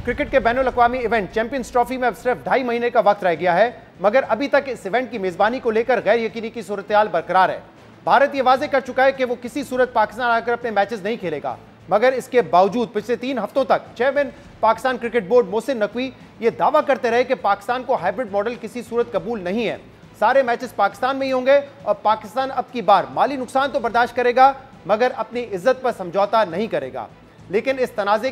Cricket के बैनुल अक़वामी event champions trophy में अब सिर्फ 2.5 महीने का वक्त रह गया है, मगर अभी तक इस इवेंट की मेजबानी को लेकर गैर यकीनी की सूरत-ए-हाल बरकरार है। भारत ये वाजे कर चुका है कि वो किसी सूरत पाकिस्तान आकर अपने मैचेस नहीं खेलेगा, मगर इसके बावजूद पिछले 3 हफ्तों तक chairman Pakistan cricket board Mohsin Naqvi ये दावा करते रहे कि पाकिस्तान को हाइब्रिड मॉडल किसी सूरत कबूल नहीं है। सारे मैचेस पाकिस्तान में ही होंगे और पाकिस्तान अब की बार माली नुकसान तो बर्दाश्त करेगा, मगर अपनी इज्जत पर समझौता नहीं करेगा। लेकिन इस तनाज़े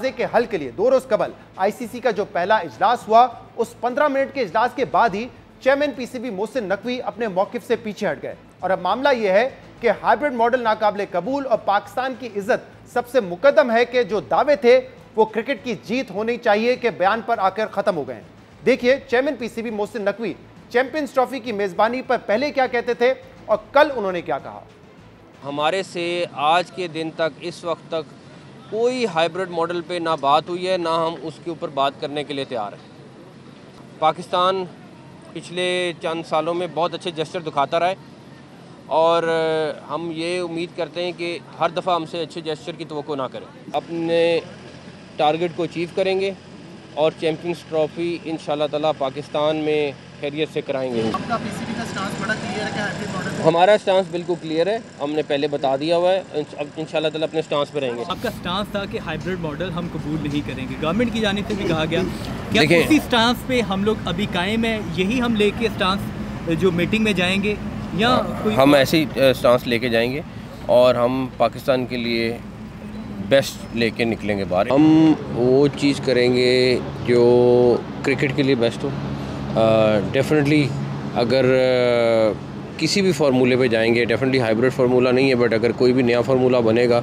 के हल के लिए 2 रोज कबल आईसीसी का जो पहला इजलास हुआ, उस 15 मिनट के इजलास के बाद ही चेयरमैन पीसीबी मोहसिन नकवी अपने मौकिफ से पीछे हट गए और अब मामला यह है कि हाइब्रिड मॉडल नाकाबिले कबूल और पाकिस्तान की इज्जत सबसे मुकद्दम है कि जो दावे थे वो क्रिकेट की जीत होनी चाहिए के बयान पर आकर खत्म हो गए। देखिए chairman PCB Mohsin Naqvi champions trophy की मेजबानी पर पहले क्या कहते थे और कल उन्होंने क्या कहा। हमारे से आज के दिन तक, इस वक्त तक कोई हाइब्रिड मॉडल पे ना बात हुई है, ना हम उसके ऊपर बात करने के लिए तैयार हैं। पाकिस्तान पिछले चंद सालों में बहुत अच्छे जेस्चर दिखाता रहा है और हम ये उम्मीद करते हैं कि हर दफ़ा हमसे अच्छे जेस्चर की तवक्को ना करें, अपने टारगेट को अचीव करेंगे और चैंपियंस ट्रॉफी इंशाल्लाह ताला पाकिस्तान में खैरियत से कराएंगे। आपका पीसीबी का स्टांस बड़ा क्लियर है कि हाइब्रिड मॉडल? हमारा स्टांस बिल्कुल क्लियर है, हमने पहले बता दिया हुआ है, अब इंशाल्लाह ताला अपने स्टांस पे रहेंगे। आपका स्टांस था कि हाइब्रिड मॉडल हम कबूल नहीं करेंगे, गवर्नमेंट की जानिब से भी कहा गया, क्या उसी स्टांस पे हम लोग अभी कायम है? यही हम लेके स्टांस जो मीटिंग में जाएंगे या कोई हम ऐसे ही स्टांस लेके जाएंगे और हम पाकिस्तान के लिए बेस्ट लेके निकलेंगे बाहर। हम वो चीज़ करेंगे जो क्रिकेट के लिए बेस्ट हो। डेफिनेटली अगर किसी भी फार्मूले पे जाएंगे, डेफिनेटली हाइब्रिड फार्मूला नहीं है, बट अगर कोई भी नया फार्मूला बनेगा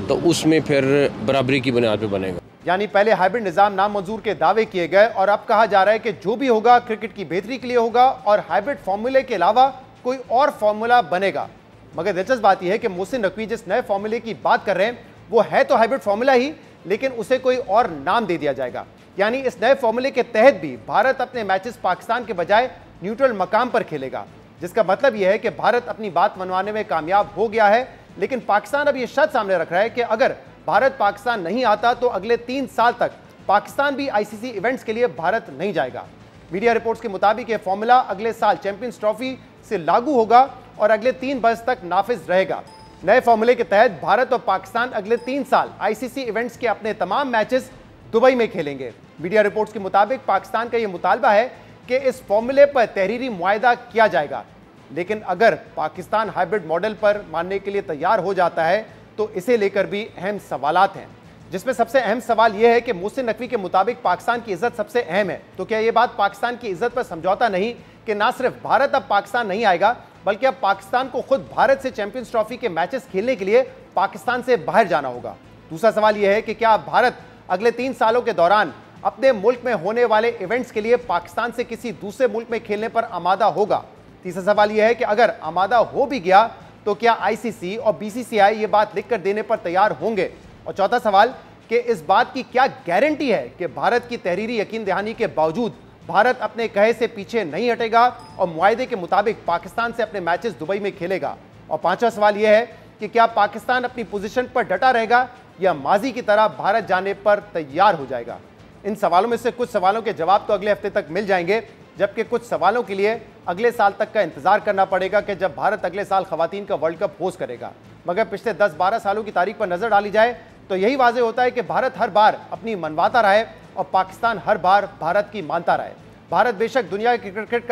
तो उसमें फिर बराबरी की बुनियाद पे बनेगा। यानी पहले हाइब्रिड निज़ाम नामंजूर के दावे किए गए और अब कहा जा रहा है कि जो भी होगा क्रिकेट की बेहतरी के लिए होगा और हाइब्रिड फार्मूले के अलावा कोई और फार्मूला बनेगा। मगर दिलचस्प बात यह है कि मोहसिन नकवी जिस नए फार्मूले की बात कर रहे हैं वो है तो हाइब्रिड फार्मूला ही, लेकिन उसे कोई और नाम दे दिया जाएगा। यानी इस नए फार्मूले के तहत भी भारत अपने मैचेस पाकिस्तान के बजाय न्यूट्रल मकाम पर खेलेगा, जिसका मतलब यह है कि भारत अपनी बात मनवाने में कामयाब हो गया है। लेकिन पाकिस्तान अब यह शर्त सामने रख रहा है कि अगर भारत पाकिस्तान नहीं आता तो अगले 3 साल तक पाकिस्तान भी आईसीसी इवेंट्स के लिए भारत नहीं जाएगा। मीडिया रिपोर्ट्स के मुताबिक यह फार्मूला अगले साल चैंपियंस ट्रॉफी से लागू होगा और अगले 3 बरस तक नाफिज रहेगा। नए फार्मूले के तहत भारत और पाकिस्तान अगले 3 साल आईसीसी इवेंट्स के अपने तमाम मैचेस दुबई में खेलेंगे। मीडिया रिपोर्ट्स के मुताबिक पाकिस्तान का यह मुतालबा है कि इस फार्मूले पर तहरीरी मुआहदा किया जाएगा, लेकिन अगर पाकिस्तान हाइब्रिड मॉडल पर मानने के लिए तैयार हो जाता है तो इसे लेकर भी अहम सवालात हैं, जिसमें सबसे अहम सवाल यह है कि मोहसिन नकवी के मुताबिक पाकिस्तान की इज्जत सबसे अहम है। तो क्या यह बात पाकिस्तान की इज्जत पर समझौता नहीं कि ना सिर्फ भारत अब पाकिस्तान नहीं आएगा, बल्कि अब पाकिस्तान को खुद भारत से चैंपियंस ट्रॉफी के मैचेस खेलने के लिए पाकिस्तान से बाहर जाना होगा? दूसरा सवाल यह है कि क्या भारत अगले 3 सालों के दौरान अपने मुल्क में होने वाले इवेंट्स के लिए पाकिस्तान से किसी दूसरे मुल्क में खेलने पर आमादा होगा? तीसरा सवाल यह है कि अगर आमादा हो भी गया तो क्या आईसीसी और बीसीसीआई ये बात लिखकर देने पर तैयार होंगे? और चौथा सवाल कि इस बात की क्या गारंटी है कि भारत की तहरीरी यकीन दहानी के बावजूद भारत अपने कहे से पीछे नहीं हटेगा और मुआहदे के मुताबिक पाकिस्तान से अपने मैचेस दुबई में खेलेगा? और पांचवा सवाल यह है कि क्या पाकिस्तान अपनी पोजीशन पर डटा रहेगा या माजी की तरह भारत जाने पर तैयार हो जाएगा? इन सवालों में से कुछ सवालों के जवाब तो अगले हफ्ते तक मिल जाएंगे, जबकि कुछ सवालों के लिए अगले साल तक का इंतजार करना पड़ेगा कि जब भारत अगले साल खवातीन का वर्ल्ड कप होस्ट करेगा। मगर पिछले 10-12 सालों की तारीख पर नजर डाली जाए तो यही वाज़ेह होता है कि भारत हर बार अपनी मनवाता रहा है और पाकिस्तान हर बार भारत की मानता रहा है। भारत बेशक दुनिया के क्रिकेट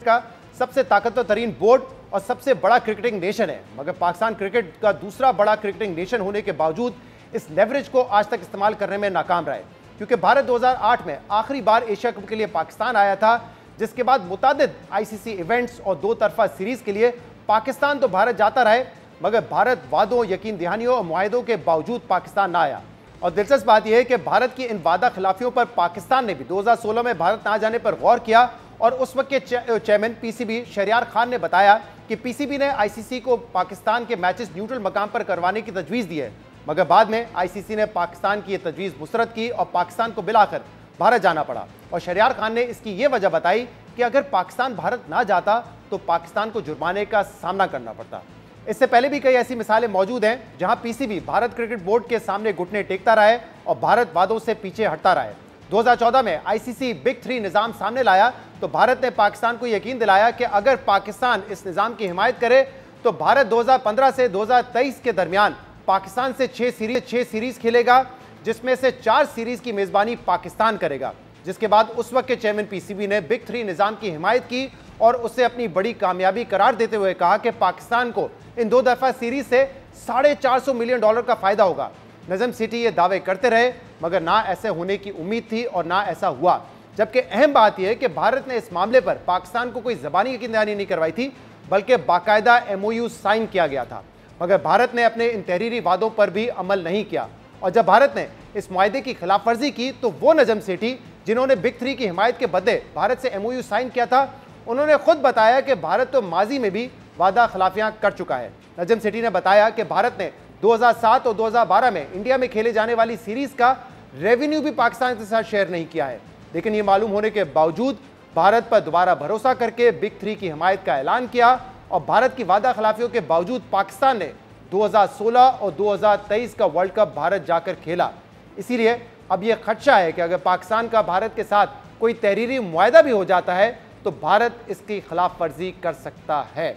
का सबसे ताकतवर तरीन बोर्ड और सबसे बड़ा क्रिकेटिंग नेशन है, मगर पाकिस्तान क्रिकेट का दूसरा बड़ा क्रिकेटिंग नेशन होने के बावजूद इस लेवरेज को आज तक इस्तेमाल करने में नाकाम रहा है। क्योंकि भारत 2008 में आखिरी बार एशिया कप के लिए पाकिस्तान आया था, जिसके बाद मुतादिद आईसीसी इवेंट्स और 2 तरफा सीरीज के लिए पाकिस्तान तो भारत जाता रहे, मगर भारत वादों, यकीन दहानियों और मुआहदों के बावजूद पाकिस्तान ना आया। और दिलचस्प बात यह है कि भारत की इन वादा खिलाफियों पर पाकिस्तान ने भी 2016 में भारत ना जाने पर गौर किया और उस वक्त के चेयरमैन पीसीबी शहरियार खान ने बताया कि पीसीबी ने आईसीसी को पाकिस्तान के मैचेस न्यूट्रल मकाम पर करवाने की तजवीज़ दी है, मगर बाद में आईसीसी ने पाकिस्तान की यह तजवीज़ मुस्तरद की और पाकिस्तान को बिलाकर भारत जाना पड़ा। और शहरियार खान ने इसकी यह वजह बताई कि अगर पाकिस्तान भारत ना जाता तो पाकिस्तान को जुर्माने का सामना करना पड़ता। इससे पहले भी कई ऐसी मिसालें मौजूद हैं जहां पीसीबी भारत क्रिकेट बोर्ड के सामने घुटने टेकता रहा है और भारत वादों से पीछे हटता रहा है। 2014 में आईसीसी बिग थ्री निजाम सामने लाया तो भारत ने पाकिस्तान को यकीन दिलाया कि अगर पाकिस्तान इस निजाम की हिमायत करे तो भारत 2015 से 2023 के दरमियान पाकिस्तान से 6 सीरीज खेलेगा, जिसमें से 4 सीरीज की मेजबानी पाकिस्तान करेगा। जिसके बाद उस वक्त के चेयरमैन पीसीबी ने बिग थ्री निजाम की हिमायत की और उसे अपनी बड़ी कामयाबी करार देते हुए कहा कि पाकिस्तान को इन 2 दफा सीरीज से $450 मिलियन का फायदा होगा। नजम सिटी ये दावे करते रहे मगर ना ऐसे होने की उम्मीद थी और ना ऐसा हुआ। जबकि अहम बात यह है कि भारत ने इस मामले पर पाकिस्तान को कोई ज़बानी यकीनदहानी नहीं करवाई थी, बल्कि बाकायदा MOU साइन किया गया था। मगर भारत ने अपने इन तहरीरी वादों पर भी अमल नहीं किया और जब भारत ने इस मुआहदे की खिलाफ वर्जी की तो वो नजम सेठी जिन्होंने बिग थ्री की हिमायत के बदले भारत से MOU साइन किया था, उन्होंने खुद बताया कि भारत तो माजी में भी वादा खिलाफियां कर चुका है। नजम सेठी ने बताया कि भारत ने 2007 और 2012 में इंडिया में खेले जाने वाली सीरीज का रेवेन्यू भी पाकिस्तान के साथ शेयर नहीं किया है, लेकिन ये मालूम होने के बावजूद भारत पर दोबारा भरोसा करके बिग थ्री की हिमायत का ऐलान किया और भारत की वादा खिलाफियों के बावजूद पाकिस्तान ने 2016 और 2023 का वर्ल्ड कप भारत जाकर खेला। इसीलिए अब यह खदशा है कि अगर पाकिस्तान का भारत के साथ कोई तहरीरी मुआहदा भी हो जाता है तो भारत इसकी खिलाफ वर्जी कर सकता है।